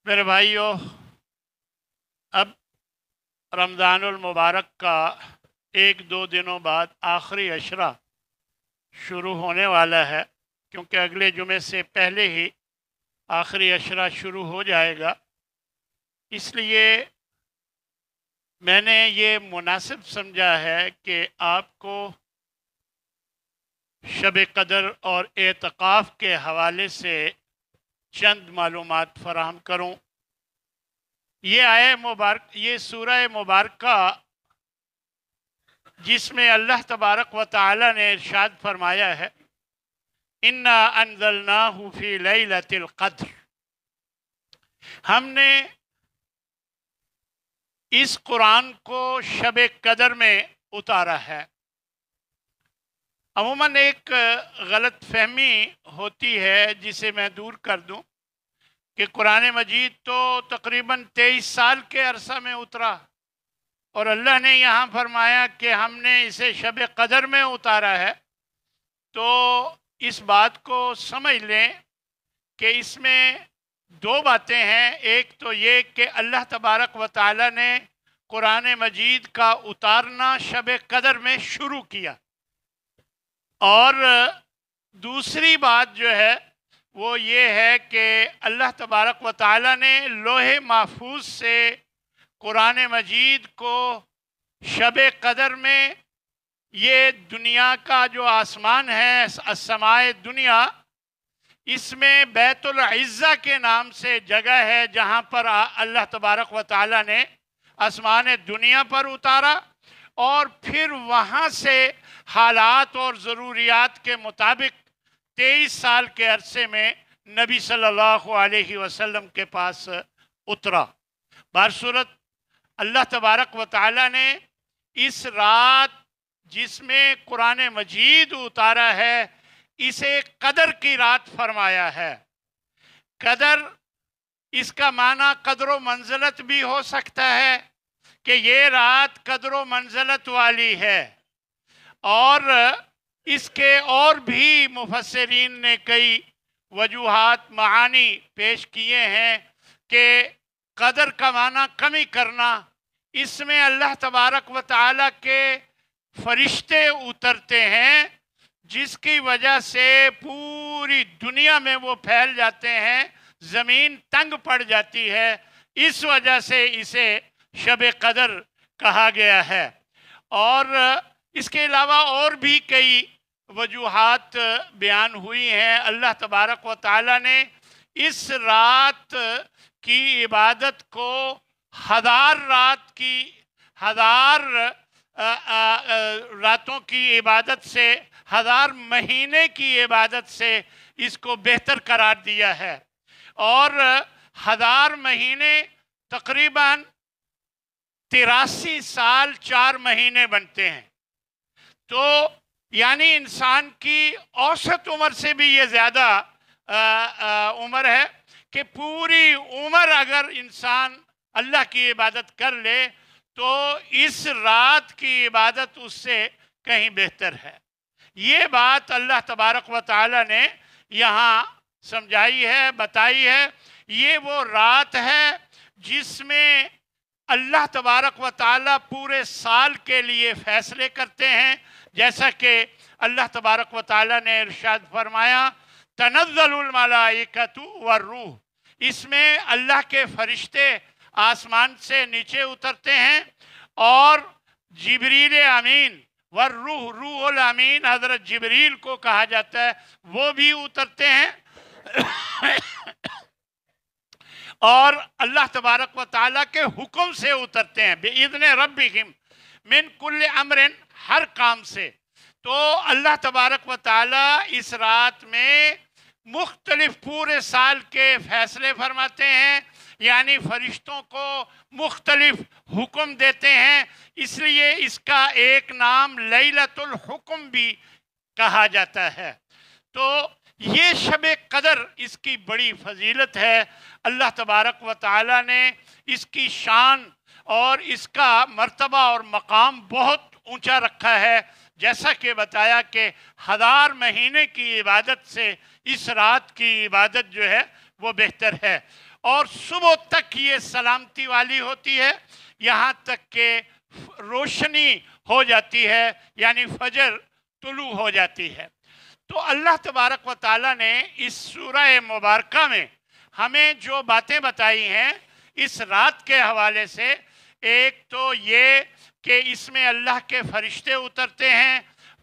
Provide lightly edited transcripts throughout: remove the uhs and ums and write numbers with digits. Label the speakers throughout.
Speaker 1: میرے بھائیوں، اب رمضان المبارک کا ایک دو دنوں بعد آخری عشرہ شروع ہونے والا ہے، کیونکہ اگلے جمعے سے پہلے ہی آخری عشرہ شروع ہو جائے گا۔ اس لیے میں نے یہ مناسب سمجھا ہے کہ آپ کو شب قدر اور اعتکاف کے حوالے سے چند معلومات فراہم کروں۔ یہ سورہ مبارکہ جس میں اللہ تبارک و تعالی نے ارشاد فرمایا ہے، اِنَّا أَنزَلْنَاهُ فِي لَيْلَةِ الْقَدْرِ، ہم نے اس قرآن کو شب قدر میں اتارا ہے۔ عموماً ایک غلط فہمی ہوتی ہے جسے میں دور کر دوں کہ قرآن مجید تو تقریباً 23 سال کے عرصہ میں اترا، اور اللہ نے یہاں فرمایا کہ ہم نے اسے شب قدر میں اتارا ہے۔ تو اس بات کو سمجھ لیں کہ اس میں دو باتیں ہیں۔ ایک تو یہ کہ اللہ تبارک و تعالی نے قرآن مجید کا اتارنا شب قدر میں شروع کیا، اور دوسری بات جو ہے وہ یہ ہے کہ اللہ تبارک و تعالی نے لوح محفوظ سے قرآن مجید کو شب قدر میں، یہ دنیا کا جو آسمان ہے السماء دنیا، اس میں بیت العزہ کے نام سے جگہ ہے جہاں پر اللہ تبارک و تعالی نے آسمان دنیا پر اتارا، اور پھر وہاں سے حالات اور ضروریات کے مطابق 23 سال کے عرصے میں نبی صلی اللہ علیہ وسلم کے پاس اترا۔ بہرصورت اللہ تبارک و تعالی نے اس رات جس میں قرآن مجید اتارا ہے اسے قدر کی رات فرمایا ہے۔ قدر، اس کا معنی قدر و منزلت بھی ہو سکتا ہے کہ یہ رات قدر و منزلت والی ہے، اور اس کے اور بھی مفسرین نے کئی وجوہات معانی پیش کیے ہیں کہ قدر کا معنی کمی کرنا، اس میں اللہ تبارک و تعالی کے فرشتے اترتے ہیں جس کی وجہ سے پوری دنیا میں وہ پھیل جاتے ہیں، زمین تنگ پڑ جاتی ہے، اس وجہ سے اسے شب قدر کہا گیا ہے۔ اور اس کے علاوہ اور بھی کئی وجوہات بیان ہوئی ہیں۔ اللہ تبارک و تعالی نے اس رات کی عبادت کو ہزار راتوں کی عبادت سے، 1000 مہینے کی عبادت سے اس کو بہتر قرار دیا ہے، اور 1000 مہینے تقریباً 83 سال 4 مہینے بنتے ہیں۔ تو یعنی انسان کی اوسط عمر سے بھی یہ زیادہ عمر ہے کہ پوری عمر اگر انسان اللہ کی عبادت کر لے تو اس رات کی عبادت اس سے کہیں بہتر ہے۔ یہ بات اللہ تبارک و تعالی نے یہاں سمجھائی ہے، بتائی ہے۔ یہ وہ رات ہے جس میں اللہ تبارک و تعالی پورے سال کے لیے فیصلے کرتے ہیں، جیسا کہ اللہ تبارک و تعالی نے ارشاد فرمایا، تنزل الملائکۃ والروح، اس میں اللہ کے فرشتے آسمان سے نیچے اترتے ہیں، اور جبریل امین والروح، روح الامین حضرت جبریل کو کہا جاتا ہے، وہ بھی اترتے ہیں، اور اللہ تبارک و تعالیٰ کے حکم سے اترتے ہیں، بِإِذْنِ رَبِّهِمْ مِنْ كُلِّ أَمْرٍ، ہر کام سے۔ تو اللہ تبارک و تعالیٰ اس رات میں مختلف پورے سال کے فیصلے فرماتے ہیں، یعنی فرشتوں کو مختلف حکم دیتے ہیں، اس لیے اس کا ایک نام لیلۃ الحکم بھی کہا جاتا ہے۔ تو یہ شب قدر، اس کی بڑی فضیلت ہے۔ اللہ تبارک و تعالی نے اس کی شان اور اس کا مرتبہ اور مقام بہت اونچا رکھا ہے، جیسا کہ بتایا کہ 1000 مہینے کی عبادت سے اس رات کی عبادت جو ہے وہ بہتر ہے، اور صبح تک یہ سلامتی والی ہوتی ہے یہاں تک کہ روشنی ہو جاتی ہے، یعنی فجر طلوع ہو جاتی ہے۔ تو اللہ تبارک و تعالیٰ نے اس سورہ مبارکہ میں ہمیں جو باتیں بتائی ہیں اس رات کے حوالے سے، ایک تو یہ کہ اس میں اللہ کے فرشتے اترتے ہیں،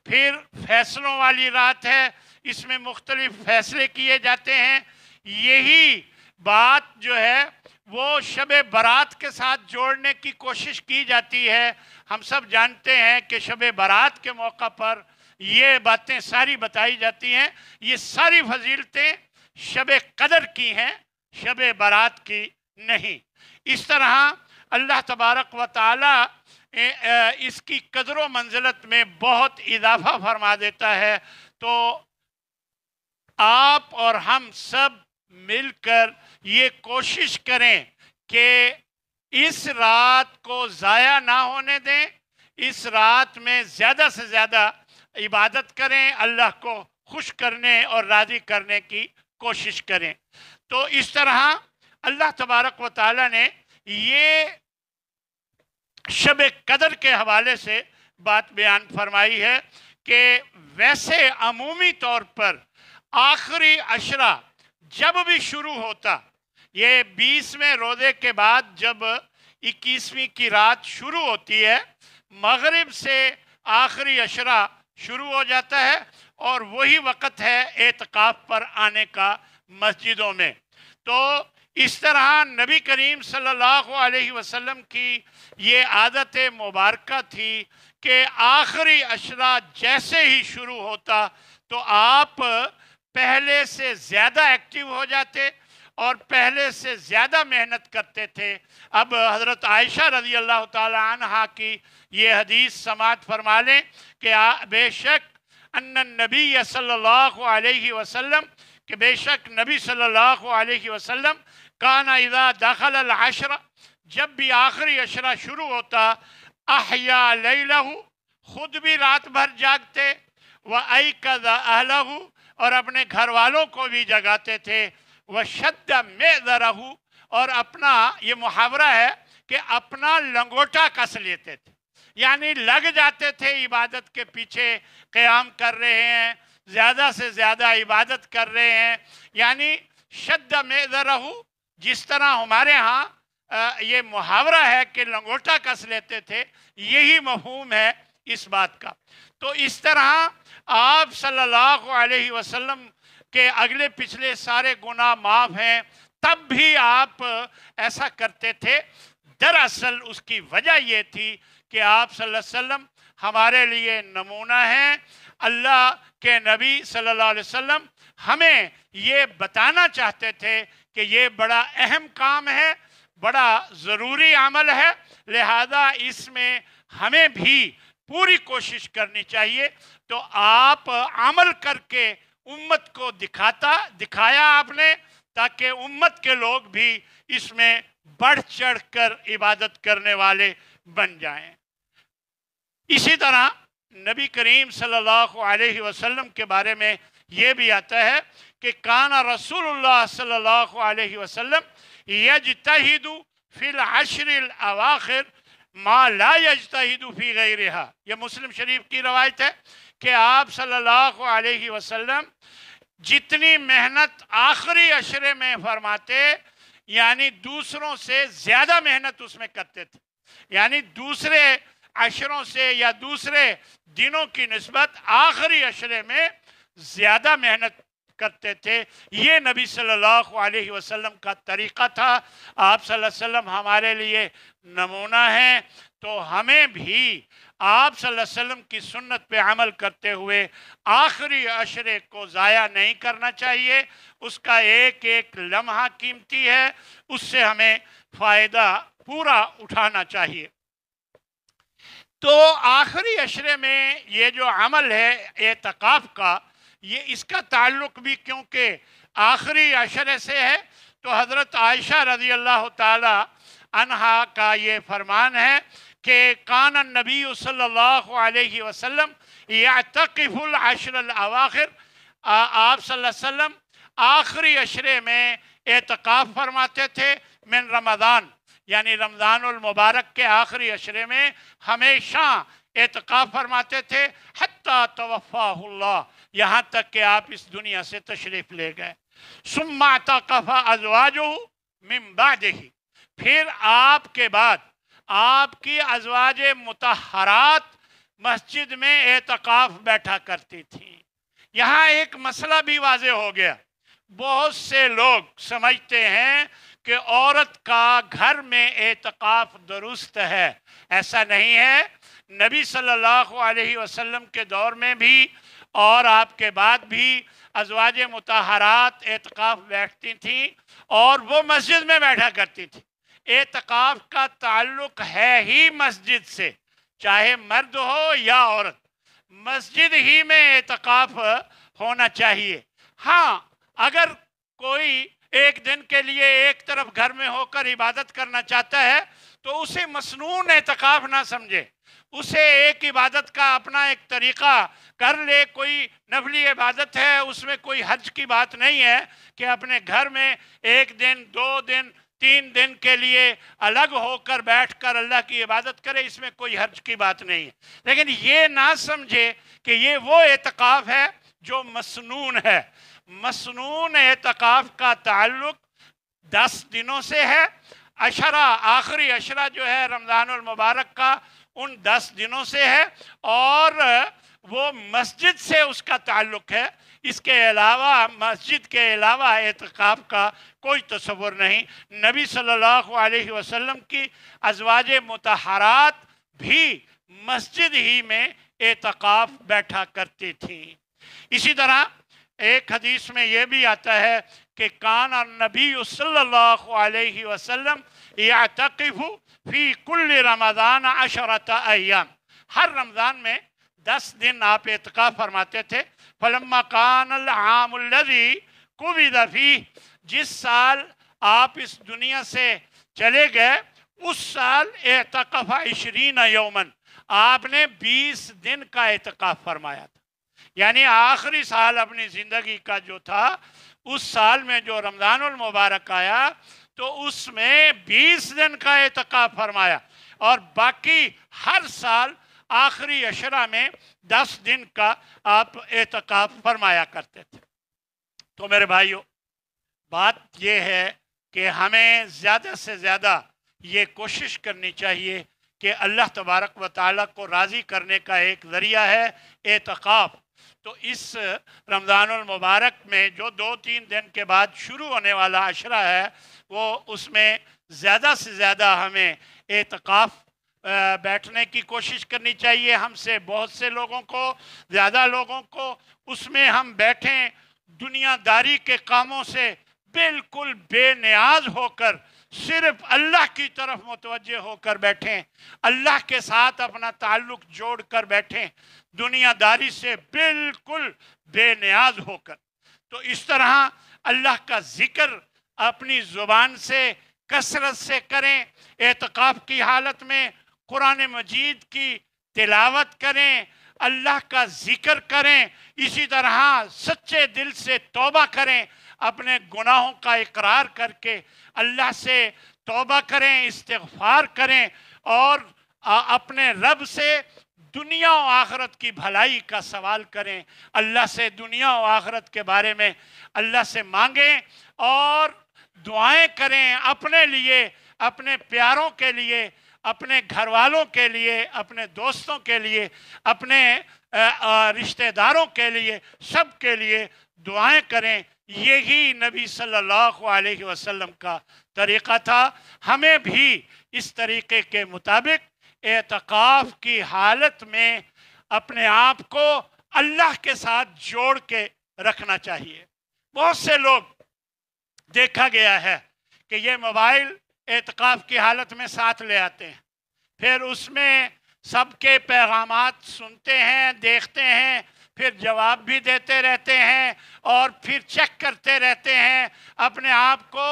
Speaker 1: پھر فیصلوں والی رات ہے، اس میں مختلف فیصلے کیے جاتے ہیں۔ یہی بات جو ہے وہ شب برات کے ساتھ جوڑنے کی کوشش کی جاتی ہے۔ ہم سب جانتے ہیں کہ شب برات کے موقع پر یہ باتیں ساری بتائی جاتی ہیں۔ یہ ساری فضیلتیں شب قدر کی ہیں، شب برات کی نہیں۔ اس طرح اللہ تبارک و تعالی اس کی قدر و منزلت میں بہت اضافہ فرما دیتا ہے۔ تو آپ اور ہم سب مل کر یہ کوشش کریں کہ اس رات کو ضائع نہ ہونے دیں، اس رات میں زیادہ سے زیادہ عبادت کریں، اللہ کو خوش کرنے اور راضی کرنے کی کوشش کریں۔ تو اس طرح اللہ تبارک و تعالیٰ نے یہ شب قدر کے حوالے سے بات بیان فرمائی ہے کہ ویسے عمومی طور پر آخری عشرہ جب بھی شروع ہوتا، یہ 20ویں روزے کے بعد جب 21ویں کی رات شروع ہوتی ہے، مغرب سے آخری عشرہ شروع ہو جاتا ہے، اور وہی وقت ہے اعتکاف پر آنے کا مسجدوں میں۔ تو اس طرح نبی کریم صلی اللہ علیہ وسلم کی یہ عادت مبارکہ تھی کہ آخری عشرہ جیسے ہی شروع ہوتا تو آپ پہلے سے زیادہ ایکٹیو ہو جاتے اور پہلے سے زیادہ محنت کرتے تھے۔ اب حضرت عائشہ رضی اللہ تعالی عنہا کی یہ حدیث سماعت فرما لیں کہ بے شک ان النبی صلی اللہ علیہ وسلم، کہ بے شک نبی صلی اللہ علیہ وسلم کان اذا دخل العشرہ، جب بھی آخری عشرہ شروع ہوتا، احیا لیلہ، خود بھی رات بھر جاگتے، وایقظ اہلہ، اور اپنے گھر والوں کو بھی جگاتے تھے، وشد میذرہ، اور اپنا یہ محاورہ ہے کہ اپنا لنگوٹا کس لیتے تھے، یعنی لگ جاتے تھے عبادت کے پیچھے، قیام کر رہے ہیں، زیادہ سے زیادہ عبادت کر رہے ہیں، یعنی شد میذرہ، جس طرح ہمارے ہاں یہ محاورہ ہے کہ لنگوٹا کس لیتے تھے، یہی مفہوم ہے اس بات کا۔ تو اس طرح آپ صلی اللہ علیہ وسلم کے اگلے پچھلے سارے گناہ معاف ہیں، تب بھی آپ ایسا کرتے تھے۔ دراصل اس کی وجہ یہ تھی کہ آپ صلی اللہ علیہ وسلم ہمارے لیے نمونہ ہیں۔ اللہ کے نبی صلی اللہ علیہ وسلم ہمیں یہ بتانا چاہتے تھے کہ یہ بڑا اہم کام ہے، بڑا ضروری عمل ہے، لہذا اس میں ہمیں بھی پوری کوشش کرنی چاہیے۔ تو آپ عمل کر کے امت کو دکھایا آپ نے، تاکہ امت کے لوگ بھی اس میں بڑھ چڑھ کر عبادت کرنے والے بن جائیں۔ اسی طرح نبی کریم صلی اللہ علیہ وسلم کے بارے میں یہ بھی آتا ہے کہ کان رسول اللہ صلی اللہ علیہ وسلم یجتہد فی العشر الاواخر ما لا یجتہد فی غیرہا، یہ مسلم شریف کی روایت ہے کہ آپ صلی اللہ علیہ وسلم جتنی محنت آخری عشرے میں فرماتے، یعنی دوسروں سے زیادہ محنت اس میں کرتے تھے، یعنی دوسرے عشروں سے یا دوسرے دنوں کی نسبت آخری عشرے میں زیادہ محنت کرتے تھے۔ یہ نبی صلی اللہ علیہ وسلم کا طریقہ تھا۔ آپ صلی اللہ علیہ وسلم ہمارے لیے نمونہ ہیں، تو ہمیں بھی آپ صلی اللہ علیہ وسلم کی سنت پہ عمل کرتے ہوئے آخری عشرے کو ضائع نہیں کرنا چاہیے۔ اس کا ایک ایک لمحہ قیمتی ہے، اس سے ہمیں فائدہ پورا اٹھانا چاہیے۔ تو آخری عشرے میں یہ جو عمل ہے اعتکاف کا، یہ اس کا تعلق بھی کیونکہ آخری عشرے سے ہے، تو حضرت عائشہ رضی اللہ تعالی عنہا کا یہ فرمان ہے کہ کان النبی صلی اللہ علیہ وسلم یعتقف العشر الاواخر، آپ صلی اللہ علیہ وسلم آخری عشرے میں اعتکاف فرماتے تھے من رمضان، یعنی رمضان المبارک کے آخری عشرے میں ہمیشہ اعتکاف فرماتے تھے، حتیٰ توفاہ اللہ، یہاں تک کہ آپ اس دنیا سے تشریف لے گئے۔ ثم اعتکف ازواجہ من بعدہ، پھر آپ کے بعد آپ کی ازواج مطہرات مسجد میں اعتکاف بیٹھا کرتی تھیں۔ یہاں ایک مسئلہ بھی واضح ہو گیا، بہت سے لوگ سمجھتے ہیں کہ عورت کا گھر میں اعتکاف درست ہے، ایسا نہیں ہے۔ نبی صلی اللہ علیہ وسلم کے دور میں بھی اور آپ کے بعد بھی ازواج مطہرات اعتکاف بیٹھتی تھیں اور وہ مسجد میں بیٹھا کرتی تھیں۔ اعتکاف کا تعلق ہے ہی مسجد سے، چاہے مرد ہو یا عورت، مسجد ہی میں اعتکاف ہونا چاہیے۔ ہاں، اگر کوئی ایک دن کے لیے ایک طرف گھر میں ہو کر عبادت کرنا چاہتا ہے تو اسے مسنون اعتکاف نہ سمجھے، اسے ایک عبادت کا اپنا ایک طریقہ کر لے، کوئی نفلی عبادت ہے، اس میں کوئی حج کی بات نہیں ہے کہ اپنے گھر میں ایک دن 2 دن 3 دن کے لیے الگ ہو کر بیٹھ کر اللہ کی عبادت کرے، اس میں کوئی حرج کی بات نہیں ہے۔ لیکن یہ نہ سمجھے کہ یہ وہ اعتکاف ہے جو مسنون ہے۔ مسنون اعتکاف کا تعلق 10 دنوں سے ہے، عشرہ، آخری عشرہ جو ہے رمضان المبارک کا، ان 10 دنوں سے ہے، اور وہ مسجد سے اس کا تعلق ہے۔ اس کے علاوہ، مسجد کے علاوہ اعتکاف کا کوئی تصور نہیں۔ نبی صلی اللہ علیہ وسلم کی ازواج مطہرات بھی مسجد ہی میں اعتکاف بیٹھا کرتی تھیں۔ اسی طرح ایک حدیث میں یہ بھی آتا ہے کہ کان النبی صلی اللہ علیہ وسلم یعتکف فی کل رمضان 10 ایام، ہر رمضان میں 10 دن آپ اعتکاف فرماتے تھے۔ فلما کان العام الذی قبض فیہ، جس سال آپ اس دنیا سے چلے گئے اس سال اعتکف 20 یوماً، آپ نے 20 دن کا اعتکاف فرمایا تھا۔ یعنی آخری سال اپنی زندگی کا جو تھا، اس سال میں جو رمضان المبارک آیا تو اس میں 20 دن کا اعتکاف فرمایا، اور باقی ہر سال آخری عشرہ میں 10 دن کا آپ اعتکاف فرمایا کرتے تھے۔ تو میرے بھائیوں، بات یہ ہے کہ ہمیں زیادہ سے زیادہ یہ کوشش کرنی چاہیے کہ اللہ تبارک و تعالیٰ کو راضی کرنے کا ایک ذریعہ ہے اعتکاف۔ تو اس رمضان المبارک میں جو 2-3 دن کے بعد شروع ہونے والا عشرہ ہے، وہ اس میں زیادہ سے زیادہ ہمیں اعتکاف بیٹھنے کی کوشش کرنی چاہیے۔ ہم سے بہت سے لوگوں کو، زیادہ لوگوں کو اس میں ہم بیٹھیں، دنیا داری کے کاموں سے بالکل بے نیاز ہو کر صرف اللہ کی طرف متوجہ ہو کر بیٹھیں، اللہ کے ساتھ اپنا تعلق جوڑ کر بیٹھیں، دنیا داری سے بالکل بے نیاز ہو کر۔ تو اس طرح اللہ کا ذکر اپنی زبان سے کثرت سے کریں، اعتکاف کی حالت میں قرآن مجید کی تلاوت کریں، اللہ کا ذکر کریں، اسی طرح سچے دل سے توبہ کریں، اپنے گناہوں کا اقرار کر کے اللہ سے توبہ کریں، استغفار کریں، اور اپنے رب سے دنیا و آخرت کی بھلائی کا سوال کریں، اللہ سے دنیا و آخرت کے بارے میں اللہ سے مانگیں اور دعائیں کریں، اپنے لیے، اپنے پیاروں کے لیے، اپنے گھر والوں کے لیے، اپنے دوستوں کے لیے، اپنے رشتہ داروں کے لیے، سب کے لیے دعائیں کریں۔ یہی نبی صلی اللہ علیہ وسلم کا طریقہ تھا۔ ہمیں بھی اس طریقے کے مطابق اعتکاف کی حالت میں اپنے آپ کو اللہ کے ساتھ جوڑ کے رکھنا چاہیے۔ بہت سے لوگ دیکھا گیا ہے کہ یہ موبائل اعتکاف کی حالت میں ساتھ لے آتے ہیں، پھر اس میں سب کے پیغامات سنتے ہیں، دیکھتے ہیں، پھر جواب بھی دیتے رہتے ہیں اور پھر چیک کرتے رہتے ہیں، اپنے آپ کو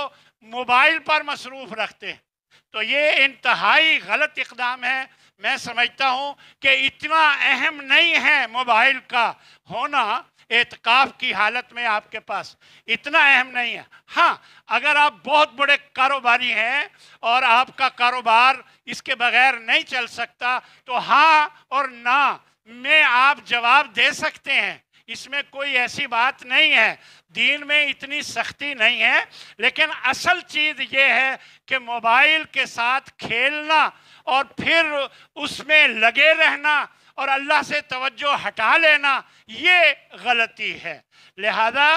Speaker 1: موبائل پر مصروف رکھتے ہیں۔ تو یہ انتہائی غلط اقدام ہے۔ میں سمجھتا ہوں کہ اتنا اہم نہیں ہے موبائل کا ہونا، اعتکاف کی حالت میں آپ کے پاس اتنا اہم نہیں ہے۔ ہاں اگر آپ بہت بڑے کاروباری ہیں اور آپ کا کاروبار اس کے بغیر نہیں چل سکتا تو ہاں اور نہ میں آپ جواب دے سکتے ہیں، اس میں کوئی ایسی بات نہیں ہے، دین میں اتنی سختی نہیں ہے۔ لیکن اصل چیز یہ ہے کہ موبائل کے ساتھ کھیلنا اور پھر اس میں لگے رہنا اور اللہ سے توجہ ہٹا لینا یہ غلطی ہے۔ لہذا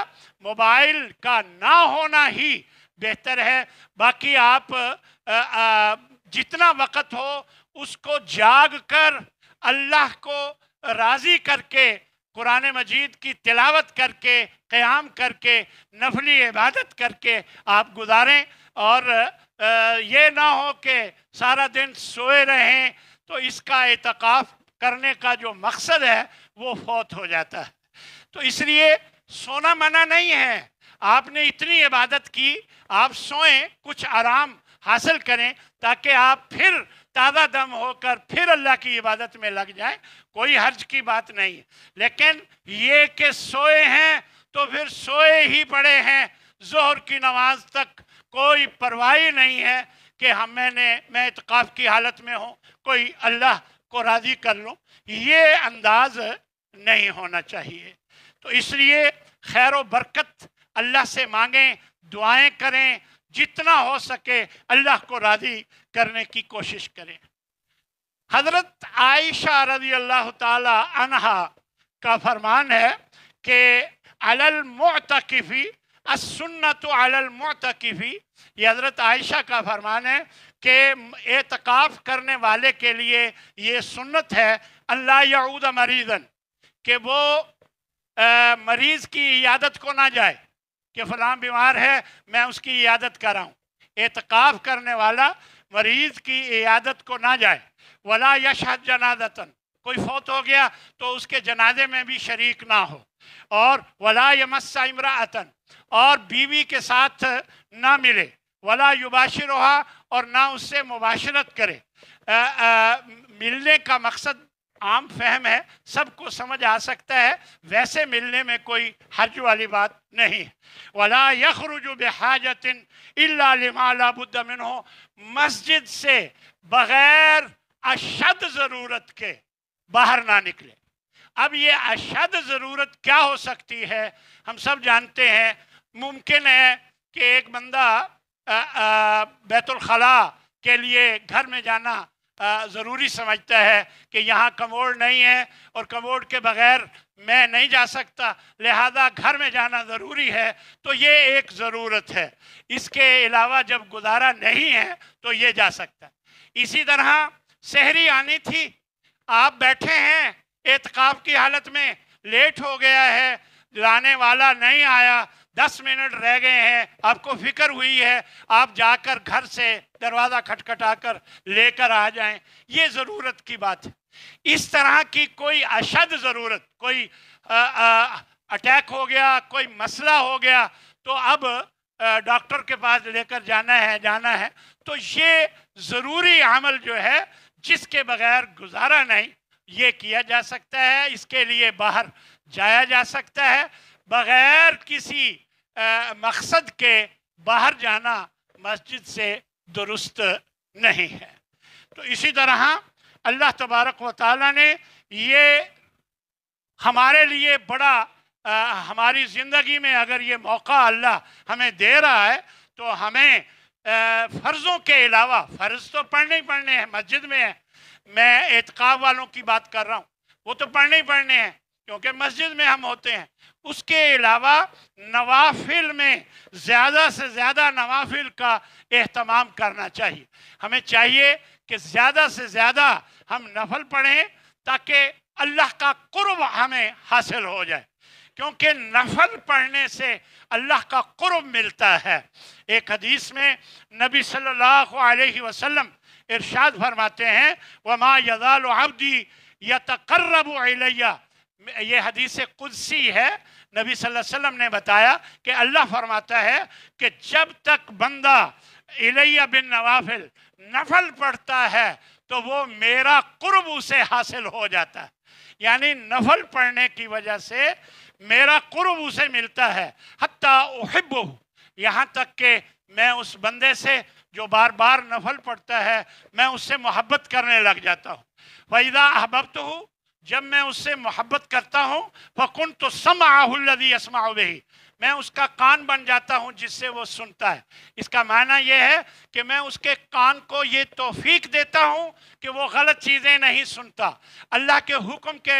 Speaker 1: موبائل کا نہ ہونا ہی بہتر ہے۔ باقی آپ جتنا وقت ہو اس کو جاگ کر اللہ کو راضی کر کے قرآن مجید کی تلاوت کر کے قیام کر کے نفلی عبادت کر کے آپ گزاریں، اور یہ نہ ہو کہ سارا دن سوئے رہیں تو اس کا اعتکاف کرنے کا جو مقصد ہے وہ فوت ہو جاتا ہے۔ تو اس لیے سونا منع نہیں ہے، آپ نے اتنی عبادت کی، آپ سوئیں، کچھ آرام حاصل کریں تاکہ آپ پھر تازہ دم ہو کر پھر اللہ کی عبادت میں لگ جائیں، کوئی حرج کی بات نہیں۔ لیکن یہ کہ سوئے ہیں تو پھر سوئے ہی پڑے ہیں، ظہر کی نماز تک کوئی پرواہ نہیں ہے کہ میں اعتکاف کی حالت میں ہوں، کوئی اللہ کو راضی کر لوں، یہ انداز نہیں ہونا چاہیے۔ تو اس لیے خیر و برکت اللہ سے مانگیں، دعائیں کریں، جتنا ہو سکے اللہ کو راضی کرنے کی کوشش کریں۔ حضرت عائشہ رضی اللہ تعالی عنہا کا فرمان ہے کہ علی المعتکف السنت علی المعتکف، یہ حضرت عائشہ کا فرمان ہے کہ اعتکاف کرنے والے کے لیے یہ سنت ہے اللہ یعود مریضا، کہ وہ مریض کی عیادت کو نہ جائے کہ فلاں بیمار ہے میں اس کی عیادت کراؤں۔ اعتکاف کرنے والا مریض کی عیادت کو نہ جائے۔ ولا یشہد جنازۃ، کوئی فوت ہو گیا تو اس کے جنازے میں بھی شریک نہ ہو۔ اور ولا یمس امرأۃ، اور بیوی کے ساتھ نہ ملے۔ ولا یباشرھا، اور نہ اس سے مباشرت کرے۔ ملنے کا مقصد عام فہم ہے، سب کو سمجھ آ سکتا ہے، ویسے ملنے میں کوئی حرج والی بات نہیں۔ ولا یخرج بحاجۃ الا لما لا بد منہ، مسجد سے بغیر اشد ضرورت کے باہر نہ نکلے۔ اب یہ اشد ضرورت کیا ہو سکتی ہے؟ ہم سب جانتے ہیں، ممکن ہے کہ ایک بندہ بیت الخلاء کے لیے گھر میں جانا ضروری سمجھتا ہے کہ یہاں کموڈ نہیں ہے اور کموڈ کے بغیر میں نہیں جا سکتا، لہذا گھر میں جانا ضروری ہے، تو یہ ایک ضرورت ہے۔ اس کے علاوہ جب گزارا نہیں ہے تو یہ جا سکتا ہے۔ اسی طرح سحری آنی تھی، آپ بیٹھے ہیں اعتکاف کی حالت میں، لیٹ ہو گیا ہے، لانے والا نہیں آیا، 10 منٹ رہ گئے ہیں، آپ کو فکر ہوئی ہے، آپ جا کر گھر سے دروازہ کھٹکھٹا کر لے کر آ جائیں، یہ ضرورت کی بات ہے۔ اس طرح کی کوئی اشد ضرورت، کوئی اٹیک ہو گیا، کوئی مسئلہ ہو گیا تو اب ڈاکٹر کے پاس لے کر جانا ہے، تو یہ ضروری عمل جو ہے جس کے بغیر گزارا نہیں، یہ کیا جا سکتا ہے، اس کے لیے باہر جایا جا سکتا ہے۔ بغیر کسی مقصد کے باہر جانا مسجد سے درست نہیں ہے۔ تو اسی طرح اللہ تبارک و تعالیٰ نے یہ ہمارے لیے بڑا ہماری زندگی میں اگر یہ موقع اللہ ہمیں دے رہا ہے تو ہمیں فرضوں کے علاوہ، فرض تو پڑھنے ہی پڑھنے ہیں، مسجد میں ہے، میں اعتکاف والوں کی بات کر رہا ہوں، وہ تو پڑھنے ہی پڑھنے ہیں کیونکہ مسجد میں ہم ہوتے ہیں۔ اس کے علاوہ نوافل میں زیادہ سے زیادہ نوافل کا اہتمام کرنا چاہیے۔ ہمیں چاہیے کہ زیادہ سے زیادہ ہم نفل پڑھیں تاکہ اللہ کا قرب ہمیں حاصل ہو جائے، کیونکہ نفل پڑھنے سے اللہ کا قرب ملتا ہے۔ ایک حدیث میں نبی صلی اللہ علیہ وسلم ارشاد فرماتے ہیں وَمَا يَزَالُ عَبْدِي يَتَقَرَّبُ إِلَيَّ، یہ حدیث قدسی ہے، نبی صلی اللہ علیہ وسلم نے بتایا کہ اللہ فرماتا ہے کہ جب تک بندہ الیہ بالنوافل نفل پڑھتا ہے تو وہ میرا قرب اسے حاصل ہو جاتا ہے، یعنی نفل پڑھنے کی وجہ سے میرا قرب اسے ملتا ہے، حتیٰ احبہ، یہاں تک کہ میں اس بندے سے جو بار بار نفل پڑھتا ہے میں اس سے محبت کرنے لگ جاتا ہوں۔ وَإِذَا أَحْبَبْتُهُ، جب میں اس سے محبت کرتا ہوں، فَكُنْتُ سَمْعَهُ الَّذِي يَسْمَعُ بِهِ، میں اس کا کان بن جاتا ہوں جس سے وہ سنتا ہے۔ اس کا معنی یہ ہے کہ میں اس کے کان کو یہ توفیق دیتا ہوں کہ وہ غلط چیزیں نہیں سنتا، اللہ کے حکم کے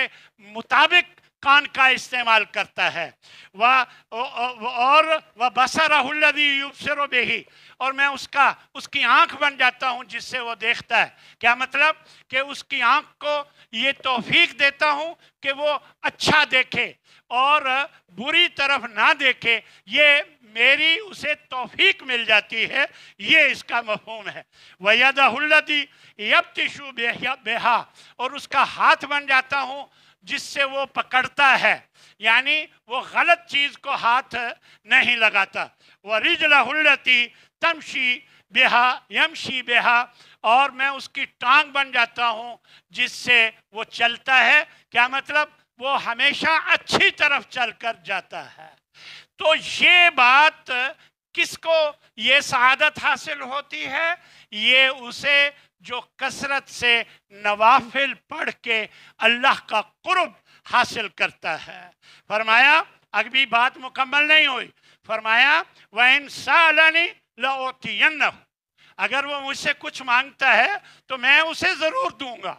Speaker 1: مطابق کان کا استعمال کرتا ہے۔ اور وَبَصَرَهُ الَّذِي يُبْصِرُ بِهِ، اور میں اس کی آنکھ بن جاتا ہوں جس سے وہ دیکھتا ہے۔ کیا مطلب؟ کہ اس کی آنکھ کو یہ توفیق دیتا ہوں کہ وہ اچھا دیکھے اور بری طرف نہ دیکھے، یہ میری اسے توفیق مل جاتی ہے، یہ اس کا مفہوم ہے۔ وَيَدَهُ الَّذِي يَبْطِشُ بِهَا، اور اس کا ہاتھ بن جاتا ہوں جس سے وہ پکڑتا ہے، یعنی وہ غلط چیز کو ہاتھ نہیں لگاتا۔ وَرِجْلَهُ الَّتِي تَمْشِي بِهَا يَمْشِي بِهَا، اور میں اس کی ٹانگ بن جاتا ہوں جس سے وہ چلتا ہے۔ کیا مطلب؟ وہ ہمیشہ اچھی طرف چل کر جاتا ہے۔ تو یہ بات کس کو یہ سعادت حاصل ہوتی ہے؟ یہ اسے جو کثرت سے نوافل پڑھ کے اللہ کا قرب حاصل کرتا ہے۔ فرمایا ابھی بات مکمل نہیں ہوئی، فرمایا وَإِن سَأَلَنِي لَأُعْطِيَنَّهُ، اگر وہ مجھ سے کچھ مانگتا ہے تو میں اسے ضرور دوں گا۔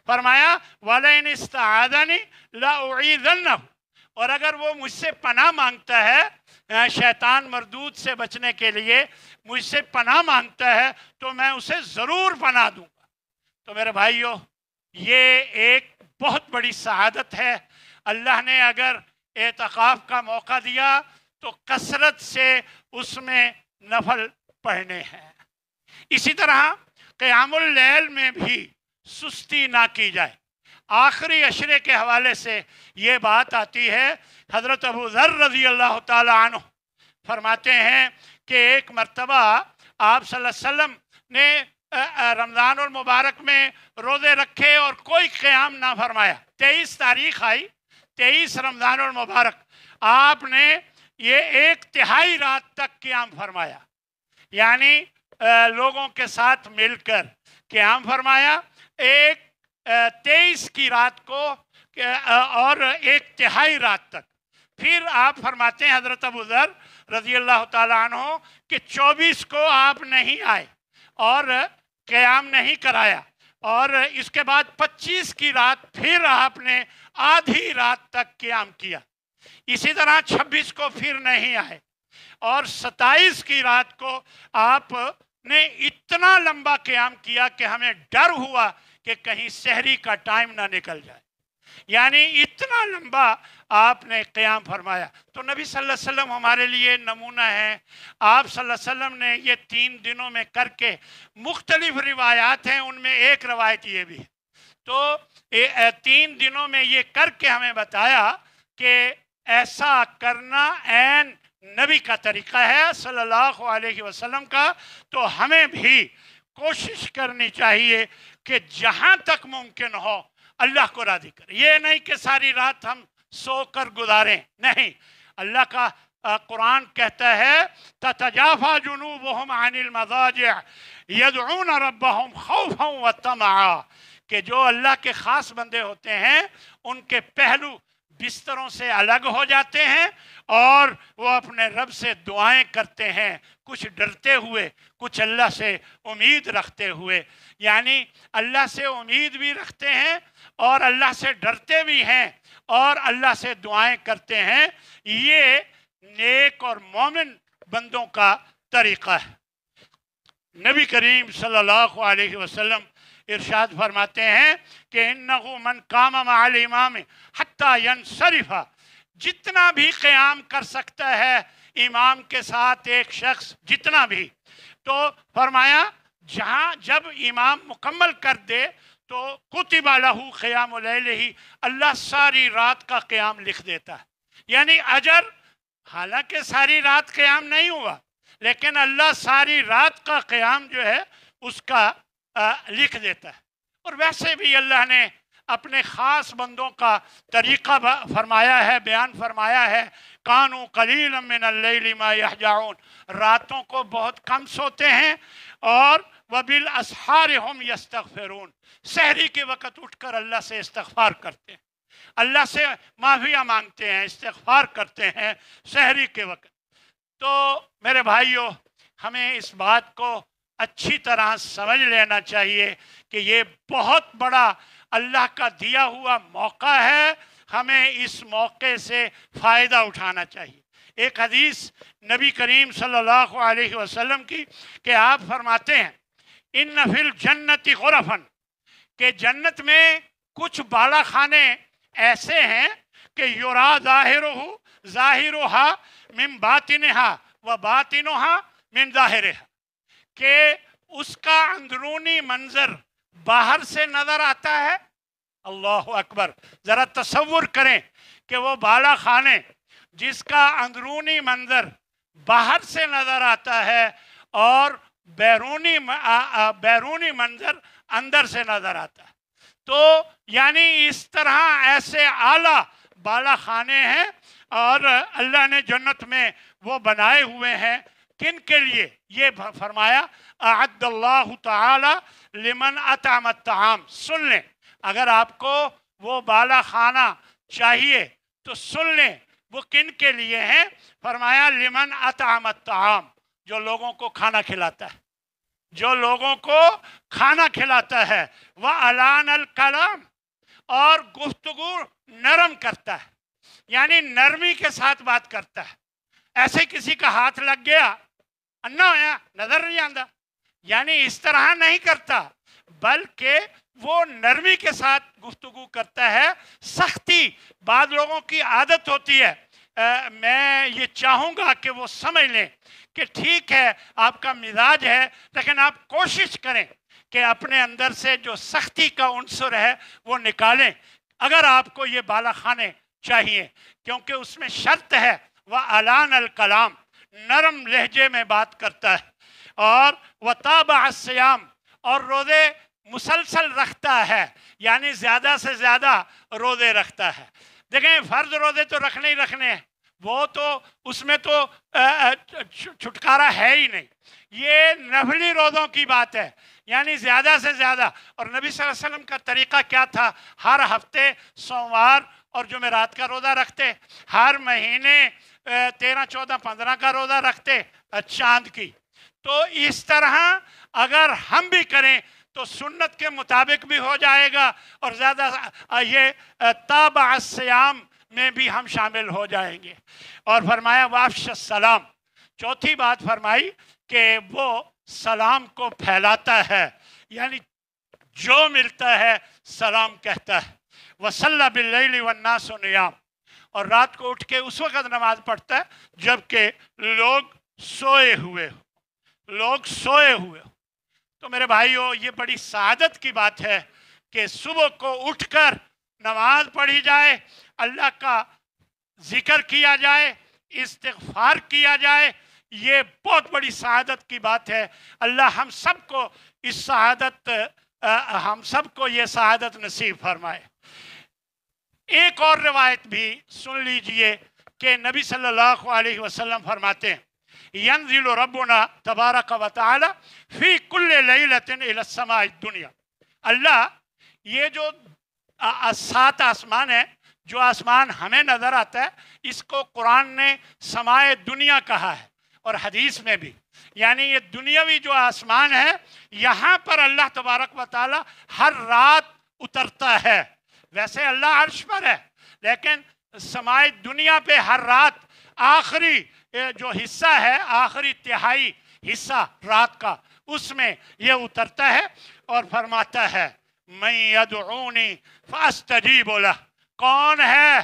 Speaker 1: فرمایا وَلَئِنِ اسْتَعَاذَنِي لَأُعِيذَنَّهُ، اور اگر وہ مجھ سے پناہ مانگتا ہے، شیطان مردود سے بچنے کے لیے مجھ سے پناہ مانگتا ہے تو میں اسے ضرور پناہ دوں گا۔ تو میرے بھائیو، یہ ایک بہت بڑی سعادت ہے۔ اللہ نے اگر اعتکاف کا موقع دیا تو کثرت سے اس میں نفل پڑھنے ہیں۔ اسی طرح قیام اللیل میں بھی سستی نہ کی جائے۔ آخری عشرے کے حوالے سے یہ بات آتی ہے، حضرت ابو ذر رضی اللہ تعالی عنہ فرماتے ہیں کہ ایک مرتبہ آپ صلی اللہ علیہ وسلم نے رمضان المبارک میں روزے رکھے اور کوئی قیام نہ فرمایا۔ 23 تاریخ آئی، 23 رمضان المبارک، آپ نے یہ 1/3 رات تک قیام فرمایا، یعنی لوگوں کے ساتھ مل کر قیام فرمایا 23 کی رات کو اور 1/3 رات تک۔ پھر آپ فرماتے ہیں حضرت ابو ذر رضی اللہ تعالیٰ عنہ کہ 24 کو آپ نہیں آئے اور قیام نہیں کرایا، اور اس کے بعد 25 کی رات پھر آپ نے آدھی رات تک قیام کیا۔ اسی طرح 26 کو پھر نہیں آئے، اور 27 کی رات کو آپ نے اتنا لمبا قیام کیا کہ ہمیں ڈر ہوا کہ کہیں سحری کا ٹائم نہ نکل جائے، یعنی اتنا لمبا آپ نے قیام فرمایا۔ تو نبی صلی اللہ علیہ وسلم ہمارے لیے نمونہ ہیں۔ آپ صلی اللہ علیہ وسلم نے یہ 3 دنوں میں کر کے، مختلف روایات ہیں، ان میں ایک روایت یہ بھی ہے، تو 3 دنوں میں یہ کر کے ہمیں بتایا کہ ایسا کرنا عین نبی کا طریقہ ہے صلی اللہ علیہ وسلم کا۔ تو ہمیں بھی کوشش کرنی چاہیے کہ جہاں تک ممکن ہو اللہ کو راضی کریں۔ یہ نہیں کہ ساری رات ہم سو کر گزاریں، نہیں۔ اللہ کا قرآن کہتا ہے تتجافا جنوبہم عن المضاجع یدعون ربہم خوفا وطمعا، کہ جو اللہ کے خاص بندے ہوتے ہیں ان کے پہلو بستروں سے الگ ہو جاتے ہیں اور وہ اپنے رب سے دعائیں کرتے ہیں، کچھ ڈرتے ہوئے، کچھ اللہ سے امید رکھتے ہوئے، یعنی اللہ سے امید بھی رکھتے ہیں اور اللہ سے ڈرتے بھی ہیں اور اللہ سے دعائیں کرتے ہیں۔ یہ نیک اور مومن بندوں کا طریقہ ہے۔ نبی کریم صلی اللہ علیہ وسلم ارشاد فرماتے ہیں کہ انہو من قام مع الامام حتی ینصرف، جتنا بھی قیام کر سکتا ہے امام کے ساتھ ایک شخص، جتنا بھی، تو فرمایا جب امام مکمل کر دے تو کتب لہ قیام لیلہ، اللہ ساری رات کا قیام لکھ دیتا ہے، یعنی اجر، حالانکہ ساری رات قیام نہیں ہوا لیکن اللہ ساری رات کا قیام جو ہے اس کا لکھ دیتا ہے۔ اور ویسے بھی اللہ نے اپنے خاص بندوں کا طریقہ فرمایا ہے، بیان فرمایا ہے۔ کانوا قلیلا من اللیل ما یہجعون، راتوں کو بہت کم سوتے ہیں، اور وبالاسحار ہم یستغفرون، سحری کے وقت اٹھ کر اللہ سے استغفار کرتے ہیں، اللہ سے معافیہ مانگتے ہیں، استغفار کرتے ہیں سحری کے وقت۔ تو میرے بھائیوں، ہمیں اس بات کو اچھی طرح سمجھ لینا چاہیے کہ یہ بہت بڑا اللہ کا دیا ہوا موقع ہے، ہمیں اس موقع سے فائدہ اٹھانا چاہیے۔ ایک حدیث نبی کریم صلی اللہ علیہ وسلم کی کہ آپ فرماتے ہیں ان فی الجنت غرفا، کہ جنت میں کچھ بالا خانے ایسے ہیں کہ یرا ظاہرها من باطنها و باطنها من ظاہرها، کہ اس کا اندرونی منظر باہر سے نظر آتا ہے۔ اللہ اکبر، ذرا تصور کریں کہ وہ بالا خانے جس کا اندرونی منظر باہر سے نظر آتا ہے اور بیرونی منظر اندر سے نظر آتا ہے، تو یعنی اس طرح ایسے اعلیٰ بالا خانے ہیں، اور اللہ نے جنت میں وہ بنائے ہوئے ہیں۔ کن کے لیے؟ یہ فرمایا اعد اللہ تعالی لمن اطعم الطعام۔ سن لیں، اگر آپ کو وہ بالا خانہ چاہیے تو سن لیں وہ کن کے لیے ہیں۔ فرمایا لمن اطعم الطعام، جو لوگوں کو کھانا کھلاتا ہے، جو لوگوں کو کھانا کھلاتا ہے، وَأَلَانَ الْكَلَامِ، اور گفتگو نرم کرتا ہے، یعنی نرمی کے ساتھ بات کرتا ہے۔ ایسے کسی کا ہاتھ لگ گیا، انا ہویا نظر نہیں آندا، یعنی اس طرح نہیں کرتا، بلکہ وہ نرمی کے ساتھ گفتگو کرتا ہے۔ سختی بعض لوگوں کی عادت ہوتی ہے، میں یہ چاہوں گا کہ وہ سمجھ لیں کہ ٹھیک ہے آپ کا مزاج ہے، لیکن آپ کوشش کریں کہ اپنے اندر سے جو سختی کا عنصر ہے وہ نکالیں اگر آپ کو یہ بالا خانے چاہیے، کیونکہ اس میں شرط ہے وَأَلَانَ الْكَلَامِ، نرم لہجے میں بات کرتا ہے، اور وَتَابَعَ الصِّيَامِ، اور روزے مسلسل رکھتا ہے، یعنی زیادہ سے زیادہ روزے رکھتا ہے۔ دیکھیں فرض روزے تو رکھنے ہی رکھنے ہیں، وہ تو اس میں تو چھٹکارا ہے ہی نہیں، یہ نفلی روزوں کی بات ہے، یعنی زیادہ سے زیادہ۔ اور نبی صلی اللہ علیہ وسلم کا طریقہ کیا تھا؟ ہر ہفتے سوموار اور جمعرات کا روزہ رکھتے، ہر مہینے 13، 14، 15 کا روزہ رکھتے چاند کی۔ تو اس طرح اگر ہم بھی کریں تو سنت کے مطابق بھی ہو جائے گا، اور زیادہ یہ تابع الصیام میں بھی ہم شامل ہو جائیں گے۔ اور فرمایا وافش السلام، چوتھی بات فرمائی کہ وہ سلام کو پھیلاتا ہے، یعنی جو ملتا ہے سلام کہتا ہے۔ وَصَلَّى بِاللَّيْلِ وَالنَّاسُ نِيَامٌ، اور رات کو اٹھ کے اس وقت نماز پڑھتا ہے جبکہ لوگ سوئے ہوئے ہو، لوگ سوئے ہوئے ہو۔ تو میرے بھائیو، یہ بڑی سعادت کی بات ہے کہ صبح کو اٹھ کر نماز پڑھی جائے، اللہ کا ذکر کیا جائے، استغفار کیا جائے، یہ بہت بڑی سعادت کی بات ہے۔ اللہ ہم سب کو اس سعادت ہم سب کو یہ سعادت نصیب فرمائے۔ ایک اور روایت بھی سن لیجئے کہ نبی صلی اللہ علیہ وسلم فرماتے ہیں ينزل ربنا تبارک و تعالی فی کل لیلۃ الی السماء الدنیا، اللہ یہ جو 7 آسمان ہے، جو آسمان ہمیں نظر آتا ہے، اس کو قرآن نے سمائے دنیا کہا ہے، اور حدیث میں بھی، یعنی یہ دنیاوی جو آسمان ہے یہاں پر اللہ تبارک و تعالی ہر رات اترتا ہے۔ ویسے اللہ عرش پر ہے، لیکن سمائے دنیا پہ ہر رات آخری جو حصہ ہے، آخری تہائی حصہ رات کا، اس میں یہ اترتا ہے اور فرماتا ہے مَن يَدْعُونِي فَأَسْتَجِيبُ لَهُ، کون ہے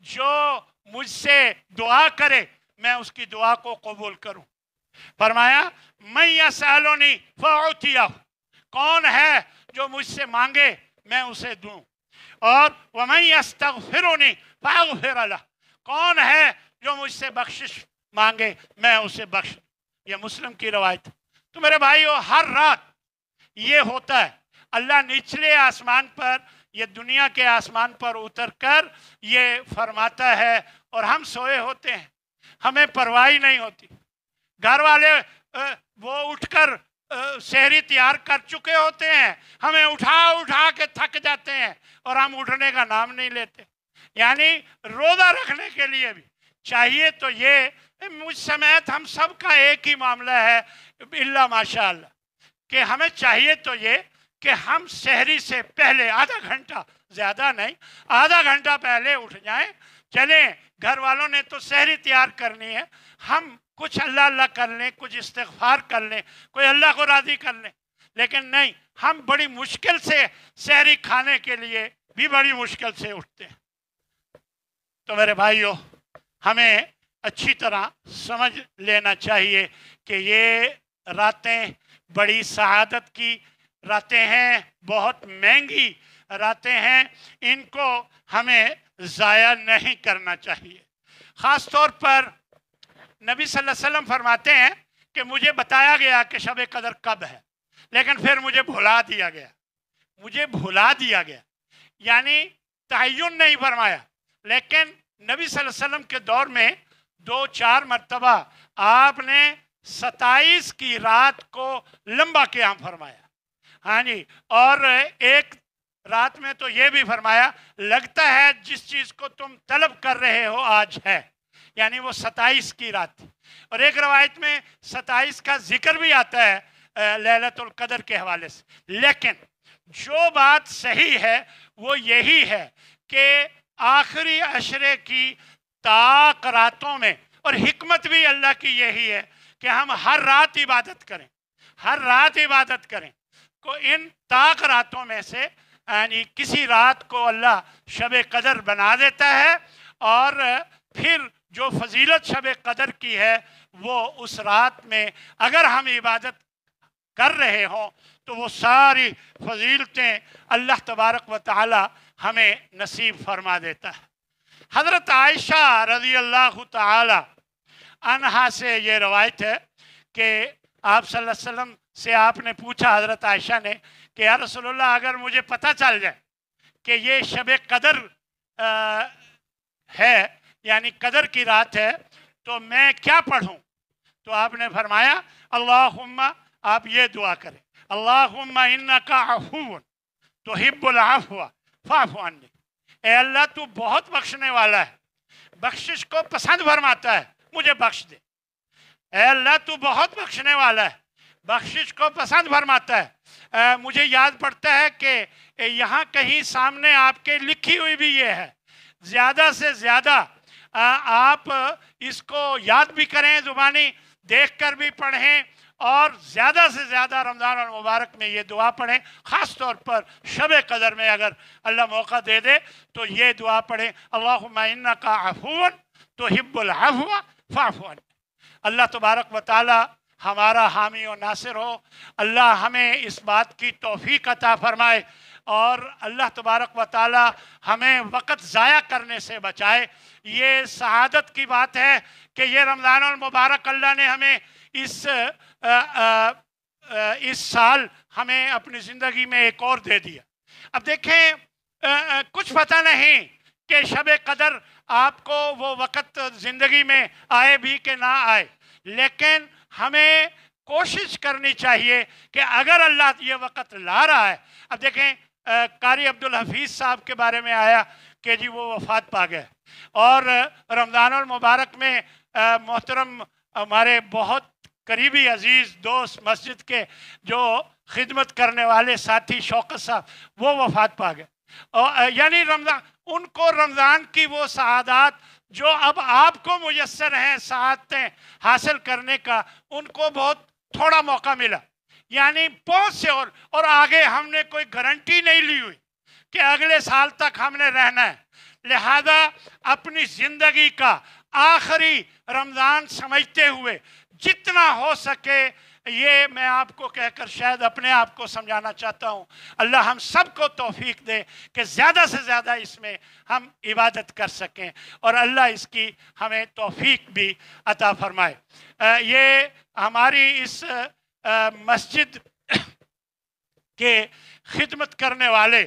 Speaker 1: جو مجھ سے دعا کرے میں اس کی دعا کو قبول کروں۔ فرمایا مَن يَسْأَلُنِي فَأُعْطِيَهُ، کون ہے جو مجھ سے مانگے میں اسے دوں، اور وَمَن يَسْتَغْفِرُنِي فَأَغْفِرَ لَهُ، کون ہے جو مجھ سے بخشش مانگے میں اسے بخش۔ یہ مسلم کی روایت۔ تو میرے بھائیو، ہر رات یہ ہوتا ہے، اللہ نچلے آسمان پر یہ دنیا کے آسمان پر اتر کر یہ فرماتا ہے اور ہم سوئے ہوتے ہیں، ہمیں پرواہ نہیں ہوتی. گھر والے وہ اٹھ کر سحری تیار کر چکے ہوتے ہیں، ہمیں اٹھا کے تھک جاتے ہیں اور ہم اٹھنے کا نام نہیں لیتے. یعنی روزہ رکھنے کے لیے بھی چاہیے تو یہ مجھ سمیت ہم سب کا ایک ہی معاملہ ہے الا ماشاء اللہ کہ ہمیں چاہیے تو یہ کہ ہم سحری سے پہلے آدھا گھنٹہ، زیادہ نہیں، آدھا گھنٹہ پہلے اٹھ جائیں. چلیں گھر والوں نے تو سحری تیار کرنی ہے، ہم کچھ اللہ کر لیں، کچھ استغفار کر لیں، کوئی اللہ کو راضی کر لیں. لیکن نہیں، ہم بڑی مشکل سے سحری کھانے کے لیے بھی بڑی مشکل سے اٹھتے ہیں. تو میرے بھائیوں، ہمیں اچھی طرح سمجھ لینا چاہیے کہ یہ راتیں بڑی سعادت کی راتیں ہیں، بہت مہنگی راتیں ہیں، ان کو ہمیں ضائع نہیں کرنا چاہیے. خاص طور پر نبی صلی اللہ علیہ وسلم فرماتے ہیں کہ مجھے بتایا گیا کہ شب قدر کب ہے، لیکن پھر مجھے بھلا دیا گیا. یعنی تعین نہیں فرمایا، لیکن نبی صلی اللہ علیہ وسلم کے دور میں 2-4 مرتبہ آپ نے 27 کی رات کو لمبا قیام فرمایا. ہاں جی، اور ایک رات میں تو یہ بھی فرمایا لگتا ہے جس چیز کو تم طلب کر رہے ہو آج ہے. یعنی وہ 27 کی رات تھی. اور ایک روایت میں 27 کا ذکر بھی آتا ہے لیلۃ القدر کے حوالے سے. لیکن جو بات صحیح ہے وہ یہی ہے کہ آخری عشرے کی طاق راتوں میں، اور حکمت بھی اللہ کی یہی ہے کہ ہم ہر رات عبادت کریں. کو ان طاق راتوں میں سے یعنی کسی رات کو اللہ شب قدر بنا دیتا ہے، اور پھر جو فضیلت شب قدر کی ہے وہ اس رات میں اگر ہم عبادت کر رہے ہوں تو وہ ساری فضیلتیں اللہ تبارک و تعالی ہمیں نصیب فرما دیتا ہے. حضرت عائشہ رضی اللہ تعالی عنہا سے یہ روایت ہے کہ آپ صلی اللہ علیہ وسلم سے آپ نے پوچھا، حضرت عائشہ نے، کہ یا رسول اللہ اگر مجھے پتہ چل جائے کہ یہ شب قدر ہے، یعنی قدر کی رات ہے، تو میں کیا پڑھوں؟ تو آپ نے فرمایا اللہم، آپ یہ دعا کریں، اللہم انکا عفو تحب العفو فاعف عنی. اے اللہ تو بہت بخشنے والا ہے، بخشش کو پسند فرماتا ہے، مجھے بخش دے. اے اللہ تو بہت بخشنے والا ہے، بخشش کو پسند فرماتا ہے. مجھے یاد پڑتا ہے کہ یہاں کہیں سامنے آپ کے لکھی ہوئی بھی یہ ہے. زیادہ سے زیادہ آپ اس کو یاد بھی کریں، زبانی دیکھ کر بھی پڑھیں، اور زیادہ سے زیادہ رمضان المبارک میں یہ دعا پڑھیں. خاص طور پر شب قدر میں اگر اللہ موقع دے دے تو یہ دعا پڑھیں، اللہم انکا عفو تحب العفو فاعف عنی. اللہ تبارک و تعالی ہمارا حامی و ناصر ہو. اللہ ہمیں اس بات کی توفیق عطا فرمائے، اور اللہ تبارک و تعالی ہمیں وقت ضائع کرنے سے بچائے. یہ سعادت کی بات ہے کہ یہ رمضان المبارک اللہ نے ہمیں اس سال ہمیں اپنی زندگی میں ایک اور دے دیا. اب دیکھیں، کچھ پتہ نہیں کہ شب قدر آپ کو وہ وقت زندگی میں آئے بھی کہ نہ آئے، لیکن ہمیں کوشش کرنی چاہیے کہ اگر اللہ یہ وقت لا رہا ہے. اب دیکھیں، قاری عبدالحفیظ صاحب کے بارے میں آیا کہ جی وہ وفات پا گئے، اور رمضان المبارک میں محترم ہمارے بہت قریبی عزیز دوست مسجد کے جو خدمت کرنے والے ساتھی شوکت صاحب وہ وفات پا گئے. یعنی ان کو رمضان کی وہ سعادات جو اب آپ کو میسر ہیں سعادتیں حاصل کرنے کا، ان کو بہت تھوڑا موقع ملا. یعنی بہت سے اور آگے ہم نے کوئی گارنٹی نہیں لی ہوئی کہ اگلے سال تک ہم نے رہنا ہے. لہذا اپنی زندگی کا آخری رمضان سمجھتے ہوئے جتنا ہو سکے، یہ میں آپ کو کہہ کر شاید اپنے آپ کو سمجھانا چاہتا ہوں. اللہ ہم سب کو توفیق دے کہ زیادہ سے زیادہ اس میں ہم عبادت کر سکیں، اور اللہ اس کی ہمیں توفیق بھی عطا فرمائے. یہ ہماری اس مسجد کے خدمت کرنے والے